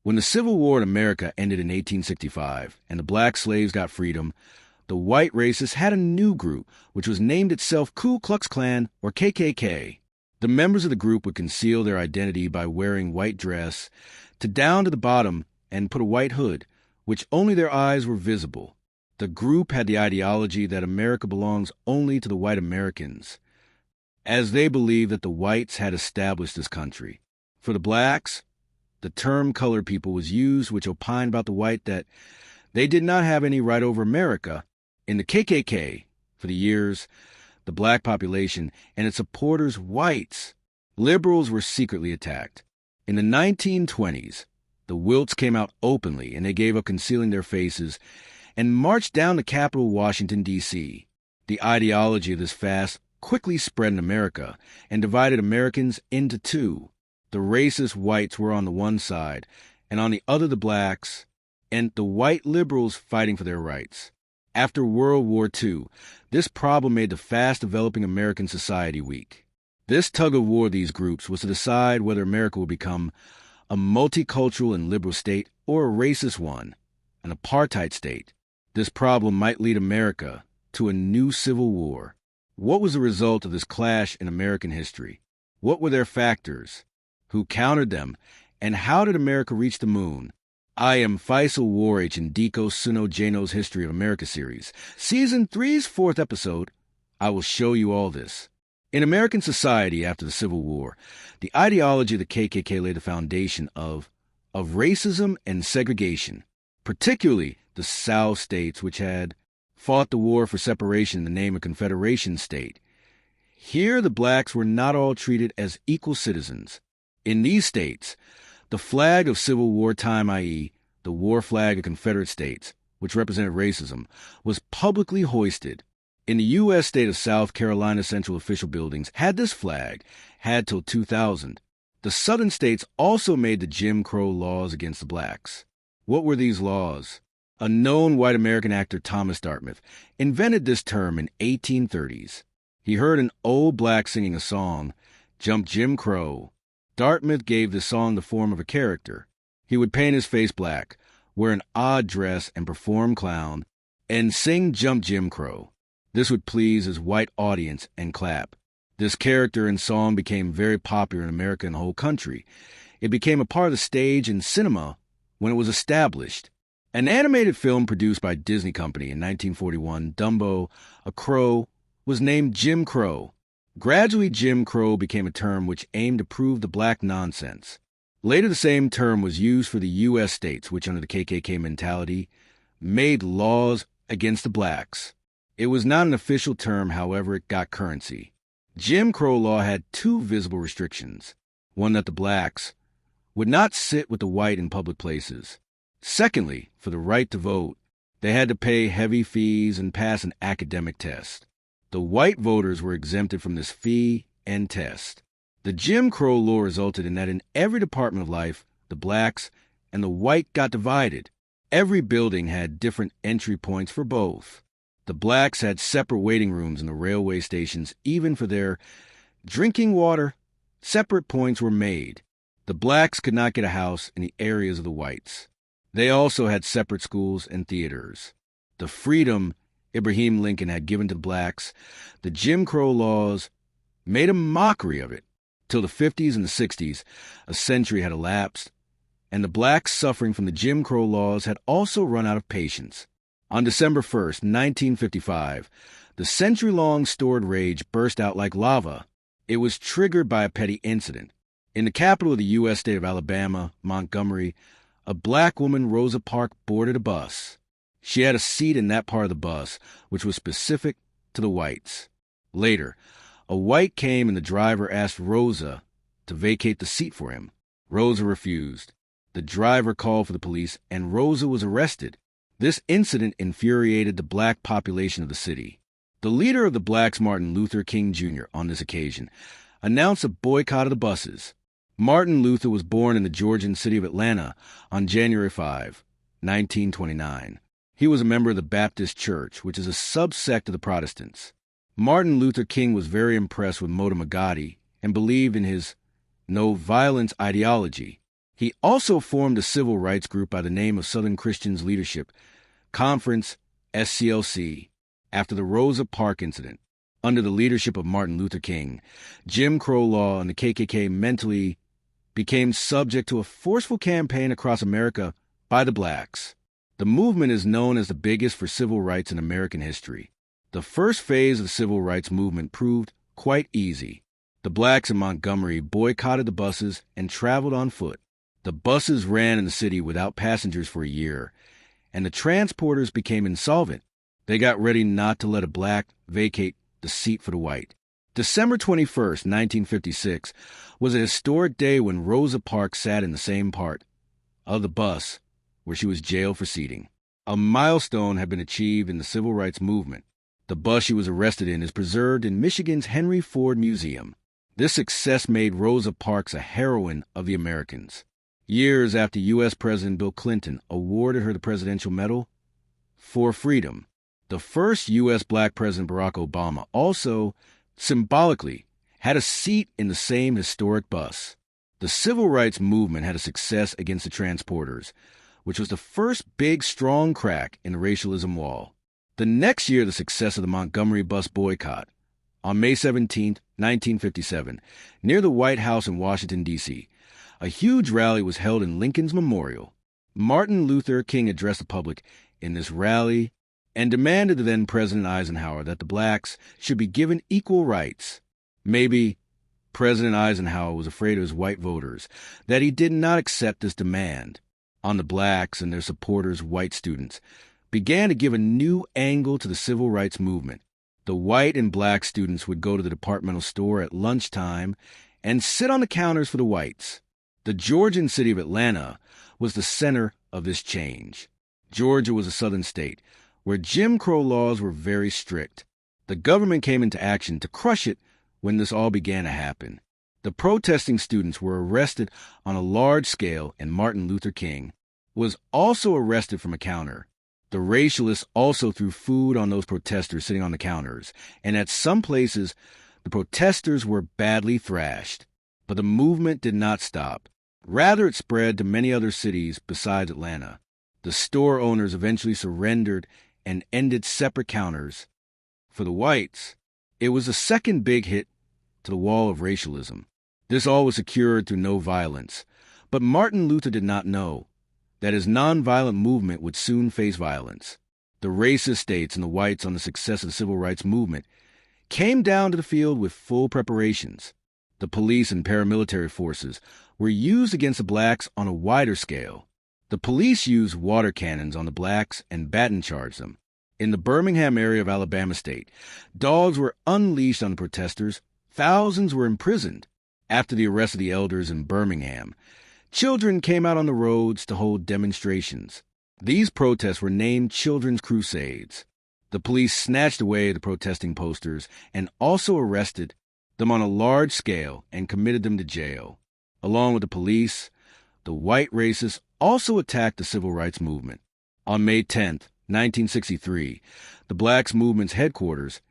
When the Civil War in America ended in 1865 and the black slaves got freedom, the white racists had a new group, which was named itself Ku Klux Klan, or KKK. The members of the group would conceal their identity by wearing white dress to down to the bottom and put a white hood, which only their eyes were visible. The group had the ideology that America belongs only to the white Americans, as they believed that the whites had established this country. For the blacks, the term colored people was used, which opined about the white that they did not have any right over America. In the KKK, for the years, the black population and its supporters, whites, liberals were secretly attacked. In the 1920s, the Wilts came out openly and they gave up concealing their faces and marched down the Capitol, Washington, D.C. The ideology of this fast quickly spread in America and divided Americans into two. The racist whites were on the one side, and on the other the blacks, and the white liberals fighting for their rights. After World War II, this problem made the fast-developing American society weak. This tug-of-war of these groups was to decide whether America would become a multicultural and liberal state or a racist one, an apartheid state. This problem might lead America to a new civil war. What was the result of this clash in American history? What were their factors? Who countered them? And how did America reach the moon? I am Faisal Warich in Diko Suno Jano's History of America series. Season 3's 4th episode, I will show you all this. In American society after the Civil War, the ideology of the KKK laid the foundation of racism and segregation, particularly the South states, which had fought the war for separation in the name of Confederation state. Here the blacks were not all treated as equal citizens. In these states, the flag of Civil War time, i.e., the war flag of Confederate states, which represented racism, was publicly hoisted. In the U.S. state of South Carolina, central official buildings had this flag, had till 2000. The southern states also made the Jim Crow laws against the blacks. What were these laws? A known white American actor, Thomas Dartmouth, invented this term in 1830s. He heard an old black singing a song, Jump Jim Crow. Dartmouth gave the song the form of a character. He would paint his face black, wear an odd dress and perform clown, and sing Jump Jim Crow. This would please his white audience and clap. This character and song became very popular in America and the whole country. It became a part of the stage and cinema when it was established. An animated film produced by Disney Company in 1941, Dumbo, a crow, was named Jim Crow. Gradually, Jim Crow became a term which aimed to prove the black nonsense. Later, the same term was used for the U.S. states, which under the KKK mentality, made laws against the blacks. It was not an official term, however, it got currency. Jim Crow law had two visible restrictions. One, that the blacks would not sit with the white in public places. Secondly, for the right to vote, they had to pay heavy fees and pass an academic test. The white voters were exempted from this fee and test. The Jim Crow law resulted in that in every department of life, the blacks and the white got divided. Every building had different entry points for both. The blacks had separate waiting rooms in the railway stations. Even for their drinking water, separate points were made. The blacks could not get a house in the areas of the whites. They also had separate schools and theaters. The freedom Abraham Lincoln had given to the blacks, the Jim Crow laws made a mockery of it. Till the 50s and the 60s, a century had elapsed, and the blacks suffering from the Jim Crow laws had also run out of patience. On December 1st, 1955, the century-long stored rage burst out like lava. It was triggered by a petty incident. In the capital of the U.S. state of Alabama, Montgomery, a black woman, Rosa Parks, boarded a bus. She had a seat in that part of the bus, which was specific to the whites. Later, a white came and the driver asked Rosa to vacate the seat for him. Rosa refused. The driver called for the police, and Rosa was arrested. This incident infuriated the black population of the city. The leader of the blacks, Martin Luther King Jr., on this occasion, announced a boycott of the buses. Martin Luther was born in the Georgian city of Atlanta on January 5, 1929. He was a member of the Baptist Church, which is a subsect of the Protestants. Martin Luther King was very impressed with Moda Magadi and believed in his no-violence ideology. He also formed a civil rights group by the name of Southern Christians Leadership Conference, SCLC, after the Rosa Parks incident. Under the leadership of Martin Luther King, Jim Crow law and the KKK mentally became subject to a forceful campaign across America by the blacks. The movement is known as the biggest for civil rights in American history. The first phase of the civil rights movement proved quite easy. The blacks in Montgomery boycotted the buses and traveled on foot. The buses ran in the city without passengers for a year, and the transporters became insolvent. They got ready not to let a black vacate the seat for the white. December 21st, 1956, was a historic day when Rosa Parks sat in the same part of the bus where she was jailed for seating. A milestone had been achieved in the civil rights movement. The bus she was arrested in is preserved in Michigan's Henry Ford Museum. This success made Rosa Parks a heroine of the Americans. Years after U.S. President Bill Clinton awarded her the Presidential Medal for Freedom, the first U.S. black president, Barack Obama, also symbolically had a seat in the same historic bus. The civil rights movement had a success against the transporters, which was the first big, strong crack in the racialism wall. The next year, the success of the Montgomery Bus Boycott. On May 17, 1957, near the White House in Washington, D.C., a huge rally was held in Lincoln's Memorial. Martin Luther King addressed the public in this rally and demanded to then-President Eisenhower that the blacks should be given equal rights. Maybe President Eisenhower was afraid of his white voters, that he did not accept this demand. On the blacks and their supporters, white students, began to give a new angle to the civil rights movement. The white and black students would go to the departmental store at lunchtime and sit on the counters for the whites. The Georgian city of Atlanta was the center of this change. Georgia was a southern state where Jim Crow laws were very strict. The government came into action to crush it when this all began to happen. The protesting students were arrested on a large scale, and Martin Luther King was also arrested from a counter. The racialists also threw food on those protesters sitting on the counters, and at some places, the protesters were badly thrashed. But the movement did not stop. Rather, it spread to many other cities besides Atlanta. The store owners eventually surrendered and ended separate counters. For the whites, it was the second big hit to the wall of racialism. This all was secured through no violence. But Martin Luther did not know that his nonviolent movement would soon face violence. The racist states and the whites on the success of the civil rights movement came down to the field with full preparations. The police and paramilitary forces were used against the blacks on a wider scale. The police used water cannons on the blacks and baton charged them. In the Birmingham area of Alabama State, dogs were unleashed on the protesters. Thousands were imprisoned. After the arrest of the elders in Birmingham, children came out on the roads to hold demonstrations. These protests were named Children's Crusades. The police snatched away the protesting posters and also arrested them on a large scale and committed them to jail. Along with the police, the white racists also attacked the civil rights movement. On May 10, 1963, the blacks movement's headquarters,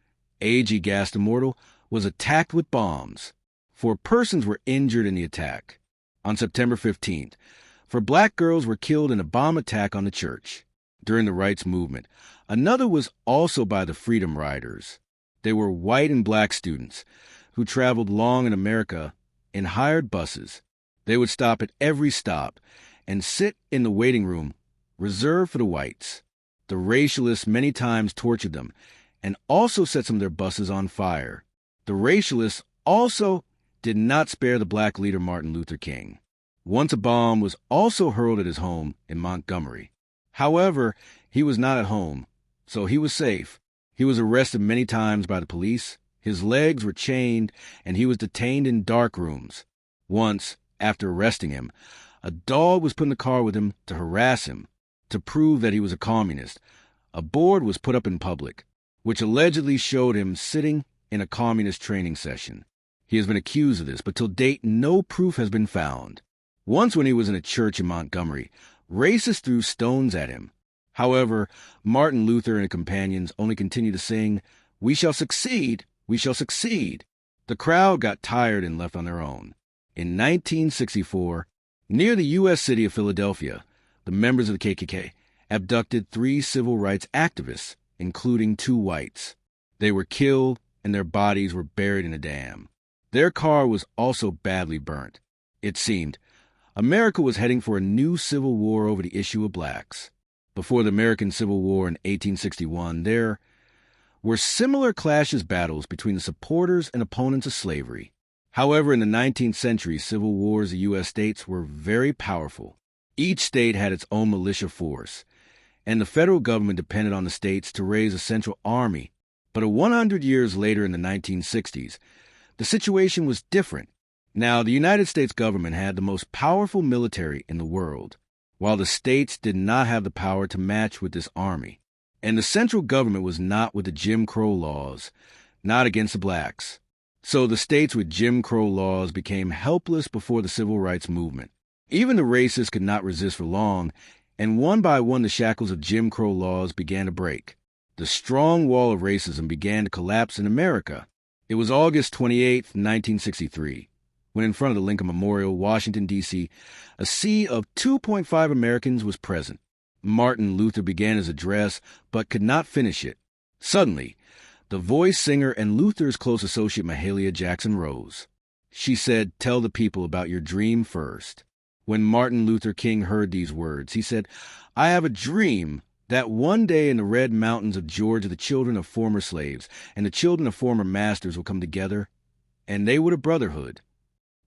A.G. Gaston Immortal, was attacked with bombs. 4 persons were injured in the attack. On September 15th, 4 black girls were killed in a bomb attack on the church. During the rights movement, another was also by the Freedom Riders. They were white and black students who traveled long in America in hired buses. They would stop at every stop and sit in the waiting room reserved for the whites. The racialists many times tortured them and also set some of their buses on fire. The racialists also did not spare the black leader Martin Luther King. Once a bomb was also hurled at his home in Montgomery. However, he was not at home, so he was safe. He was arrested many times by the police. His legs were chained, and he was detained in dark rooms. Once, after arresting him, a dog was put in the car with him to harass him. To prove that he was a communist, a board was put up in public, which allegedly showed him sitting in a communist training session. He has been accused of this, but till date, no proof has been found. Once when he was in a church in Montgomery, racists threw stones at him. However, Martin Luther and his companions only continued to sing, "We shall succeed, we shall succeed." The crowd got tired and left on their own. In 1964, Near the U.S. city of Philadelphia, the members of the KKK abducted 3 civil rights activists, including 2 whites. They were killed, and their bodies were buried in a dam. Their car was also badly burnt. It seemed America was heading for a new civil war over the issue of blacks. Before the American Civil War in 1861, there were similar clashes battles between the supporters and opponents of slavery. However, in the 19th century, civil wars of U.S. states were very powerful. Each state had its own militia force, and the federal government depended on the states to raise a central army. But 100 years later, in the 1960s, the situation was different. Now, the United States government had the most powerful military in the world, while the states did not have the power to match with this army. And the central government was not with the Jim Crow laws, not against the blacks. So the states with Jim Crow laws became helpless before the civil rights movement. Even the racists could not resist for long, and one by one the shackles of Jim Crow laws began to break. The strong wall of racism began to collapse in America. It was August 28, 1963, when in front of the Lincoln Memorial, Washington, D.C., a sea of 2.5 Americans was present. Martin Luther began his address, but could not finish it. Suddenly, the voice singer and Luther's close associate Mahalia Jackson rose. She said, "Tell the people about your dream first." When Martin Luther King heard these words, he said, "I have a dream that one day in the red mountains of Georgia the children of former slaves and the children of former masters will come together, and they would a brotherhood,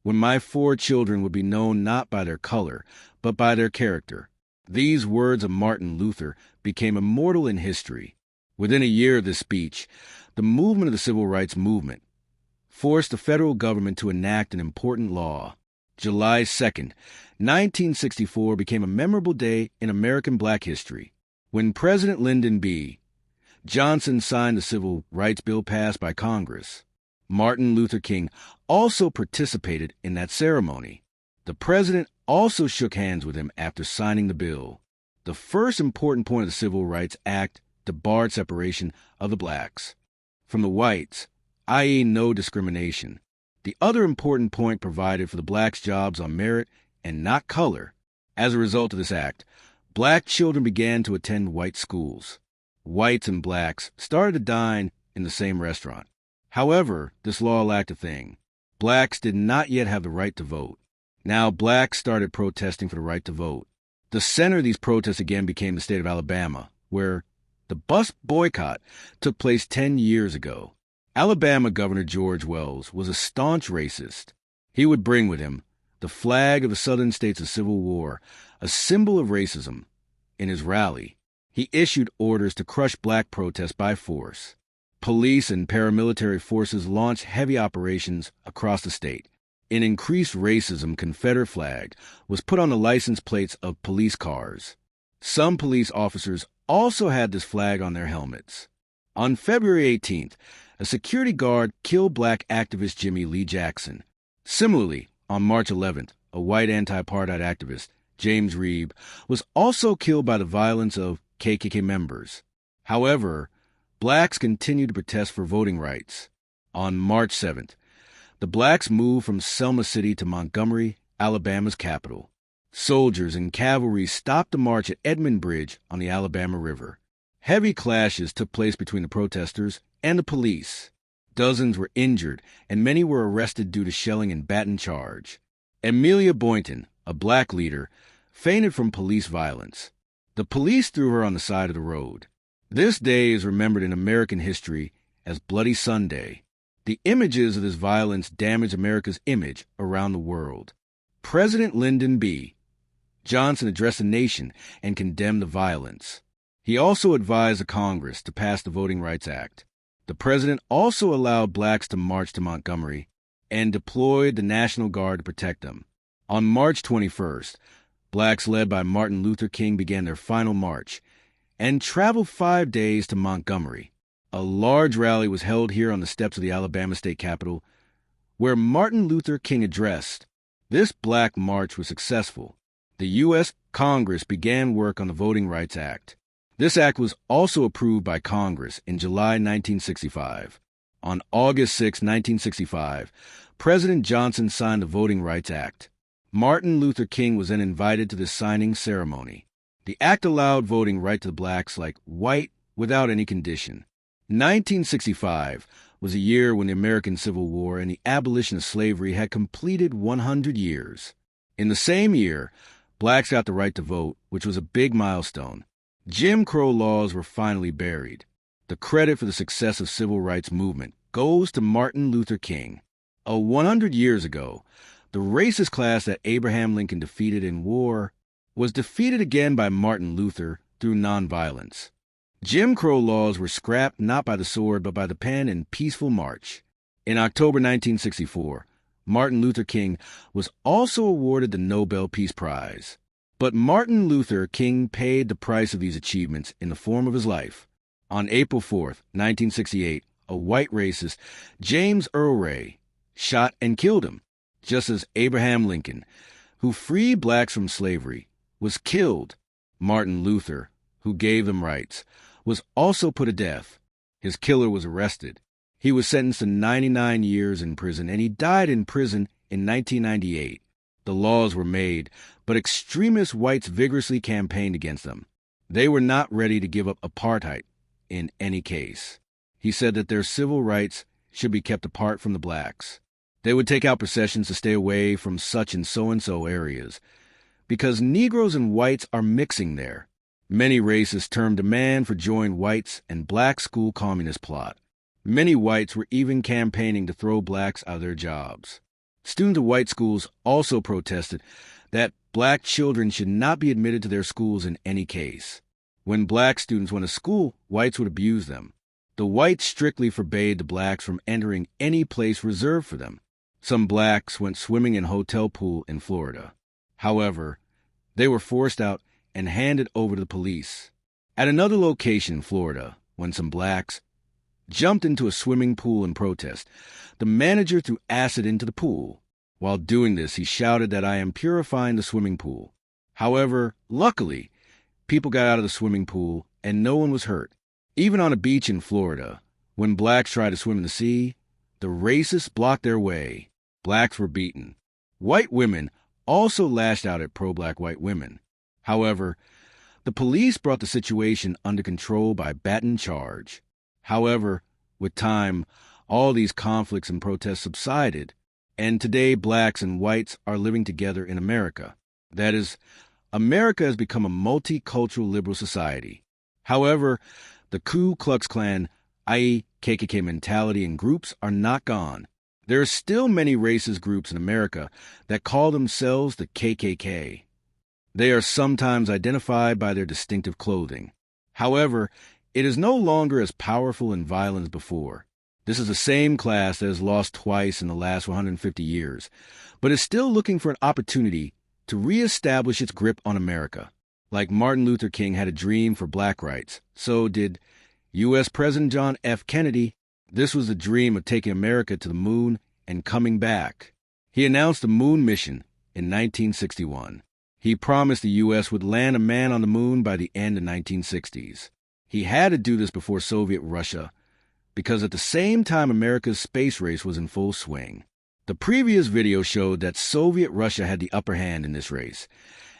when my 4 children would be known not by their color, but by their character." These words of Martin Luther became immortal in history. Within a year of this speech, the movement of the Civil Rights Movement forced the federal government to enact an important law. July 2nd, 1964 became a memorable day in American black history, when President Lyndon B. Johnson signed the Civil Rights Bill passed by Congress. Martin Luther King also participated in that ceremony. The president also shook hands with him after signing the bill. The first important point of the Civil Rights Act debarred separation of the blacks from the whites, i.e. no discrimination. The other important point provided for the blacks' jobs on merit and not color. As a result of this act, black children began to attend white schools. Whites and blacks started to dine in the same restaurant. However, this law lacked a thing. Blacks did not yet have the right to vote. Now, blacks started protesting for the right to vote. The center of these protests again became the state of Alabama, where the bus boycott took place 10 years ago. Alabama Governor George Wells was a staunch racist. He would bring with him the flag of the Southern states of Civil War, a symbol of racism. In his rally, he issued orders to crush black protests by force. Police and paramilitary forces launched heavy operations across the state. An increased racism Confederate flag was put on the license plates of police cars. Some police officers also had this flag on their helmets. On February 18th, a security guard killed black activist Jimmy Lee Jackson. Similarly, on March 11th, a white anti-apartheid activist, James Reeb, was also killed by the violence of KKK members. However, blacks continued to protest for voting rights. On March 7th, the blacks moved from Selma City to Montgomery, Alabama's capital. Soldiers and cavalry stopped the march at Edmund Bridge on the Alabama River. Heavy clashes took place between the protesters and the police. Dozens were injured, and many were arrested due to shelling and baton charge. Amelia Boynton, a black leader, fainted from police violence. The police threw her on the side of the road. This day is remembered in American history as Bloody Sunday. The images of this violence damaged America's image around the world. President Lyndon B. Johnson addressed the nation and condemned the violence. He also advised the Congress to pass the Voting Rights Act. The president also allowed blacks to march to Montgomery and deployed the National Guard to protect them. On March 21st, blacks led by Martin Luther King began their final march and traveled 5 days to Montgomery. A large rally was held here on the steps of the Alabama State Capitol, where Martin Luther King addressed. This black march was successful. The U.S. Congress began work on the Voting Rights Act. This act was also approved by Congress in July 1965. On August 6, 1965, President Johnson signed the Voting Rights Act. Martin Luther King was then invited to the signing ceremony. The act allowed voting right to the blacks like white without any condition. 1965 was a year when the American Civil War and the abolition of slavery had completed 100 years. In the same year, blacks got the right to vote, which was a big milestone. Jim Crow laws were finally buried. The credit for the success of civil rights movement goes to Martin Luther King. 100 years ago, the racist class that Abraham Lincoln defeated in war was defeated again by Martin Luther through nonviolence. Jim Crow laws were scrapped not by the sword but by the pen in peaceful march. In October 1964, Martin Luther King was also awarded the Nobel Peace Prize. But Martin Luther King paid the price of these achievements in the form of his life. On April 4, 1968, a white racist, James Earl Ray, shot and killed him, just as Abraham Lincoln, who freed blacks from slavery, was killed. Martin Luther, who gave them rights, was also put to death. His killer was arrested. He was sentenced to 99 years in prison, and he died in prison in 1998. The laws were made, but extremist whites vigorously campaigned against them. They were not ready to give up apartheid in any case. He said that their civil rights should be kept apart from the blacks. They would take out processions to stay away from such and so areas, because Negroes and whites are mixing there. Many racists termed demand for join whites and black school communist plot. Many whites were even campaigning to throw blacks out of their jobs. Students of white schools also protested that black children should not be admitted to their schools in any case. When black students went to school, whites would abuse them. The whites strictly forbade the blacks from entering any place reserved for them. Some blacks went swimming in a hotel pool in Florida. However, they were forced out and handed over to the police. At another location in Florida, when some blacks jumped into a swimming pool in protest, the manager threw acid into the pool. While doing this, he shouted that I am purifying the swimming pool. However, luckily, people got out of the swimming pool and no one was hurt. Even on a beach in Florida, when blacks tried to swim in the sea, the racists blocked their way. Blacks were beaten. White women also lashed out at pro-black white women. However, the police brought the situation under control by baton charge. However, with time, all these conflicts and protests subsided, and today blacks and whites are living together in America. That is, America has become a multicultural liberal society. However, the Ku Klux Klan, i.e. KKK mentality and groups are not gone. There are still many racist groups in America that call themselves the KKK. They are sometimes identified by their distinctive clothing. However, it is no longer as powerful and violent as before. This is the same class that has lost twice in the last 150 years, but is still looking for an opportunity to reestablish its grip on America. Like Martin Luther King had a dream for black rights, so did U.S. President John F. Kennedy. This was the dream of taking America to the moon and coming back. He announced the moon mission in 1961. He promised the U.S. would land a man on the moon by the end of the 1960s. He had to do this before Soviet Russia, because at the same time America's space race was in full swing. The previous video showed that Soviet Russia had the upper hand in this race,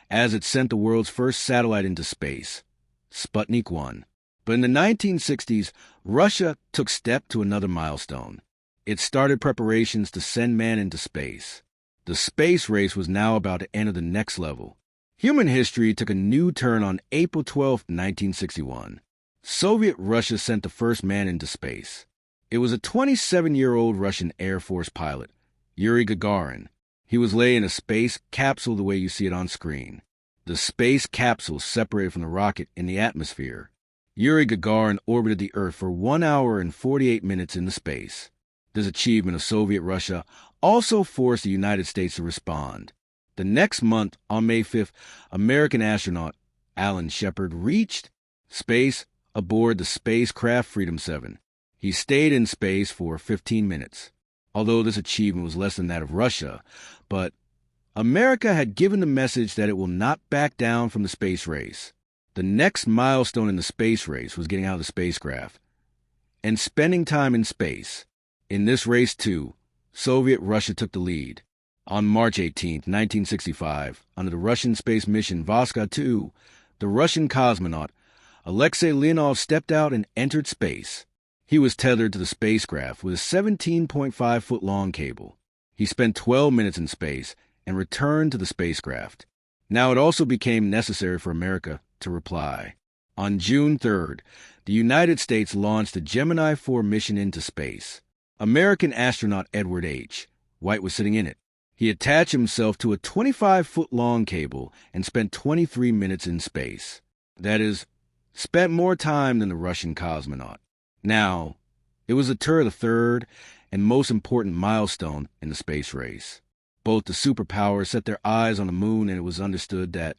as it sent the world's first satellite into space, Sputnik 1. But in the 1960s, Russia took step to another milestone. It started preparations to send man into space. The space race was now about to enter the next level. Human history took a new turn on April 12, 1961. Soviet Russia sent the first man into space. It was a 27-year-old Russian Air Force pilot, Yuri Gagarin. He was laying a space capsule the way you see it on screen. The space capsule separated from the rocket in the atmosphere. Yuri Gagarin orbited the Earth for 1 hour and 48 minutes into space. This achievement of Soviet Russia also forced the United States to respond. The next month, on May 5th, American astronaut Alan Shepard reached space aboard the spacecraft Freedom 7. He stayed in space for 15 minutes. Although this achievement was less than that of Russia, but America had given the message that it will not back down from the space race. The next milestone in the space race was getting out of the spacecraft and spending time in space. In this race, too, Soviet Russia took the lead. On March 18, 1965, under the Russian space mission Voska 2, the Russian cosmonaut Alexei Leonov stepped out and entered space. He was tethered to the spacecraft with a 17.5-foot-long cable. He spent 12 minutes in space and returned to the spacecraft. Now it also became necessary for America to reply. On June 3rd, the United States launched the Gemini 4 mission into space. American astronaut Edward H. White was sitting in it. He attached himself to a 25-foot-long cable and spent 23 minutes in space. That is, spent more time than the Russian cosmonaut. Now, it was the third and most important milestone in the space race. Both the superpowers set their eyes on the moon, and it was understood that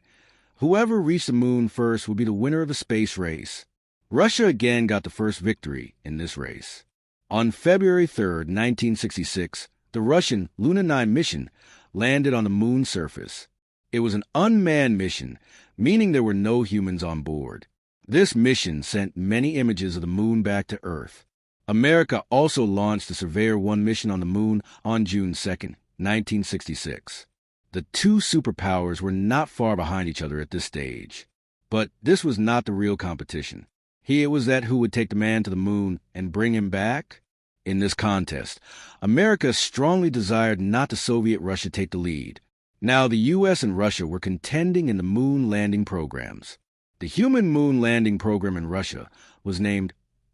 whoever reached the moon first would be the winner of the space race. Russia again got the first victory in this race. On February 3rd, 1966, the Russian Luna 9 mission landed on the moon's surface. It was an unmanned mission, meaning there were no humans on board. This mission sent many images of the moon back to Earth. America also launched the Surveyor 1 mission on the moon on June 2nd, 1966. The two superpowers were not far behind each other at this stage. But this was not the real competition. Here was that who would take the man to the moon and bring him back? In this contest, America strongly desired not the Soviet Russia take the lead. Now the U.S. and Russia were contending in the moon landing programs. The human moon landing program in Russia was named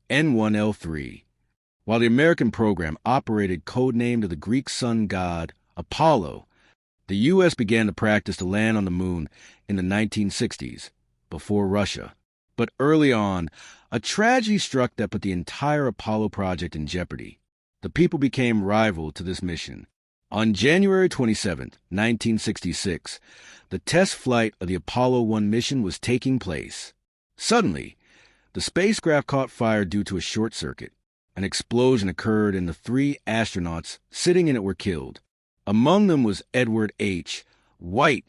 N1L3, while the American program operated codenamed to the Greek sun god Apollo. The U.S. began the practice to land on the moon in the 1960s, before Russia. But early on, a tragedy struck that put the entire Apollo project in jeopardy. The people became rival to this mission. On January 27, 1966, the test flight of the Apollo 1 mission was taking place. Suddenly, the spacecraft caught fire due to a short circuit. An explosion occurred and the 3 astronauts sitting in it were killed. Among them was Edward H. White,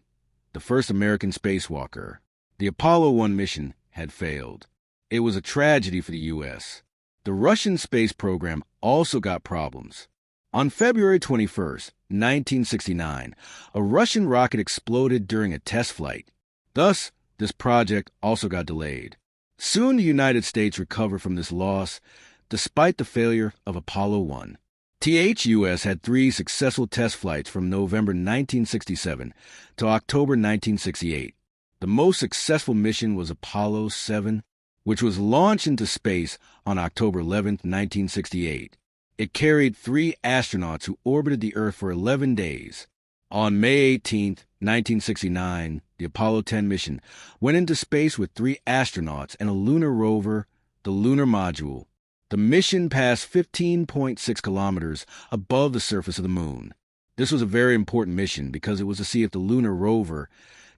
the first American spacewalker. The Apollo 1 mission had failed. It was a tragedy for the U.S. The Russian space program also got problems. On February 21, 1969, a Russian rocket exploded during a test flight. Thus, this project also got delayed. Soon the United States recovered from this loss, despite the failure of Apollo 1. THUS had 3 successful test flights from November 1967 to October 1968. The most successful mission was Apollo 7, which was launched into space on October 11, 1968. It carried 3 astronauts who orbited the Earth for 11 days. On May 18, 1969, the Apollo 10 mission went into space with 3 astronauts and a lunar rover, the lunar module. The mission passed 15.6 kilometers above the surface of the moon. This was a very important mission because it was to see if the lunar rover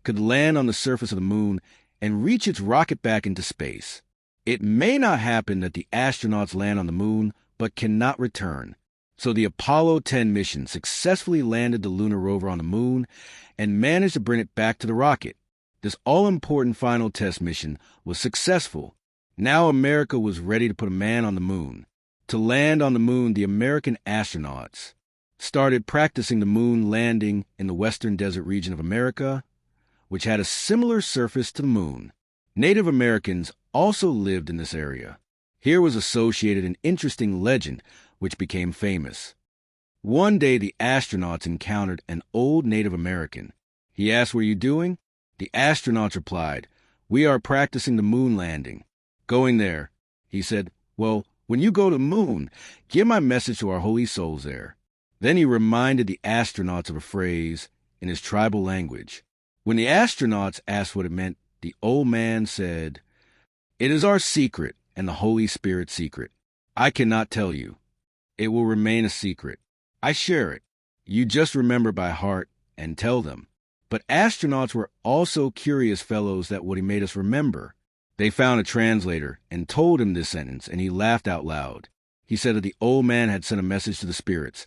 could land on the surface of the moon and reach its rocket back into space. It may not happen that the astronauts land on the moon, but cannot return. So the Apollo 10 mission successfully landed the lunar rover on the moon and managed to bring it back to the rocket. This all-important final test mission was successful. Now America was ready to put a man on the moon. To land on the moon, the American astronauts started practicing the moon landing in the western desert region of America, which had a similar surface to the moon. Native Americans also lived in this area. Here was associated an interesting legend which became famous. One day the astronauts encountered an old Native American. He asked, "What are you doing?" The astronauts replied, "We are practicing the moon landing." Going there, he said, "Well, when you go to the moon, give my message to our holy souls there." Then he reminded the astronauts of a phrase in his tribal language. When the astronauts asked what it meant, the old man said, "It is our secret and the Holy Spirit's secret. I cannot tell you. It will remain a secret. I share it. You just remember by heart and tell them." But astronauts were also curious fellows that what he made us remember. They found a translator and told him this sentence, and he laughed out loud. He said that the old man had sent a message to the spirits,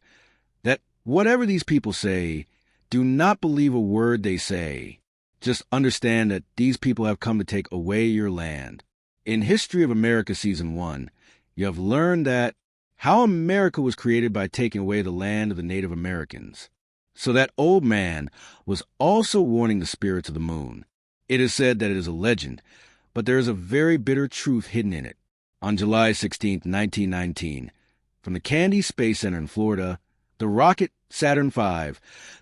that whatever these people say, do not believe a word they say. Just understand that these people have come to take away your land. In History of America Season 1, you have learned that how America was created by taking away the land of the Native Americans. So that old man was also warning the spirits of the moon. It is said that it is a legend, but there is a very bitter truth hidden in it. On July 16, 1919, from the Kennedy Space Center in Florida, the rocket Saturn V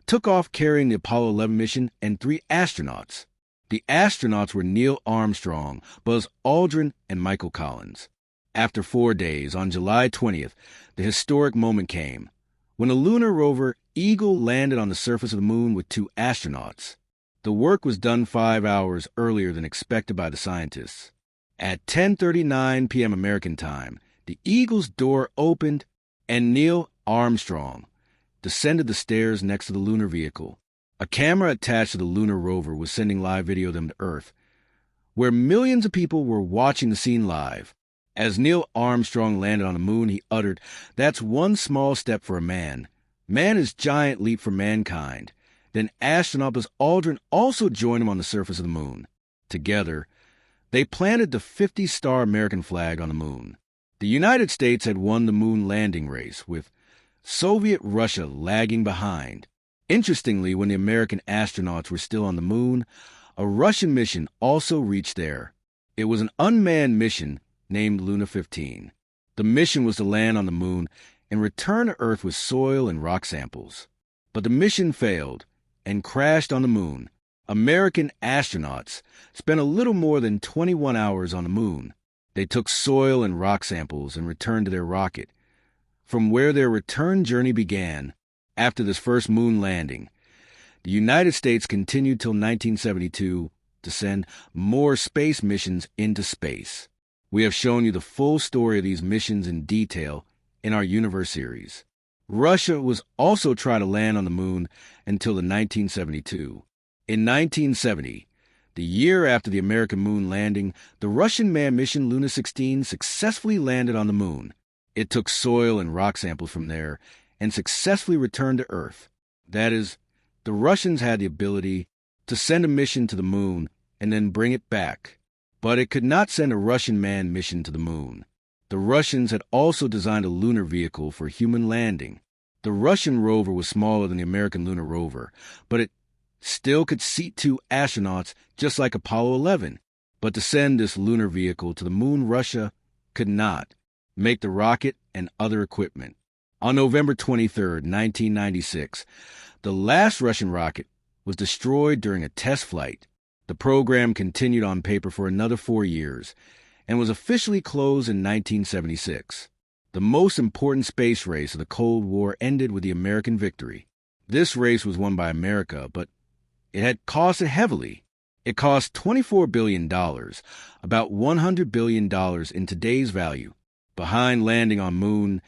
took off carrying the Apollo 11 mission and 3 astronauts. The astronauts were Neil Armstrong, Buzz Aldrin, and Michael Collins. After 4 days, on July 20th, the historic moment came, when a lunar rover Eagle landed on the surface of the moon with 2 astronauts. The work was done 5 hours earlier than expected by the scientists. At 10:39 p.m. American time, the Eagle's door opened and Neil Armstrong descended the stairs next to the lunar vehicle. A camera attached to the lunar rover was sending live video of them to Earth, where millions of people were watching the scene live. As Neil Armstrong landed on the moon, he uttered, "That's one small step for a man. Man is giant leap for mankind." Then astronaut Buzz Aldrin also joined him on the surface of the moon. Together, they planted the 50-star American flag on the moon. The United States had won the moon landing race, with Soviet Russia lagging behind. Interestingly, when the American astronauts were still on the moon, a Russian mission also reached there. It was an unmanned mission named Luna 15. The mission was to land on the moon and return to Earth with soil and rock samples. But the mission failed and crashed on the moon. American astronauts spent a little more than 21 hours on the moon. They took soil and rock samples and returned to their rocket. From where their return journey began, after this first moon landing, the United States continued till 1972 to send more space missions into space. We have shown you the full story of these missions in detail in our Universe series. Russia was also trying to land on the moon until the 1972. In 1970, the year after the American moon landing, the Russian manned mission Luna 16 successfully landed on the moon. It took soil and rock samples from there and successfully returned to Earth. That is, the Russians had the ability to send a mission to the moon and then bring it back. But it could not send a Russian manned mission to the moon. The Russians had also designed a lunar vehicle for human landing. The Russian rover was smaller than the American lunar rover, but it still could seat 2 astronauts just like Apollo 11. But to send this lunar vehicle to the moon, Russia could not make the rocket and other equipment. On November 23, 1996, the last Russian rocket was destroyed during a test flight. The program continued on paper for another 4 years and was officially closed in 1976. The most important space race of the Cold War ended with the American victory. This race was won by America, but it had costed heavily. It cost $24 billion, about $100 billion in today's value. Behind landing on moon,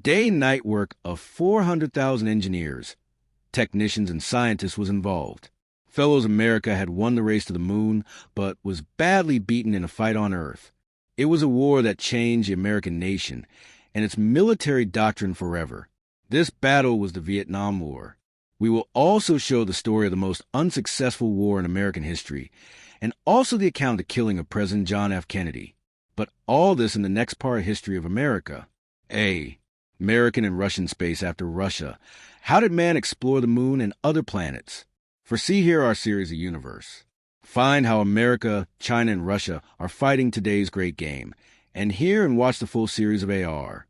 day and night work of 400,000 engineers, technicians, and scientists was involved. Fellows America had won the race to the moon, but was badly beaten in a fight on Earth. It was a war that changed the American nation and its military doctrine forever. This battle was the Vietnam War. We will also show the story of the most unsuccessful war in American history, and also the account of the killing of President John F. Kennedy. But all this in the next part of History of America. A. American and Russian space after Russia. How did man explore the moon and other planets? For see here our series of Universe. Find how America, China, and Russia are fighting today's great game. And hear and watch the full series of AR.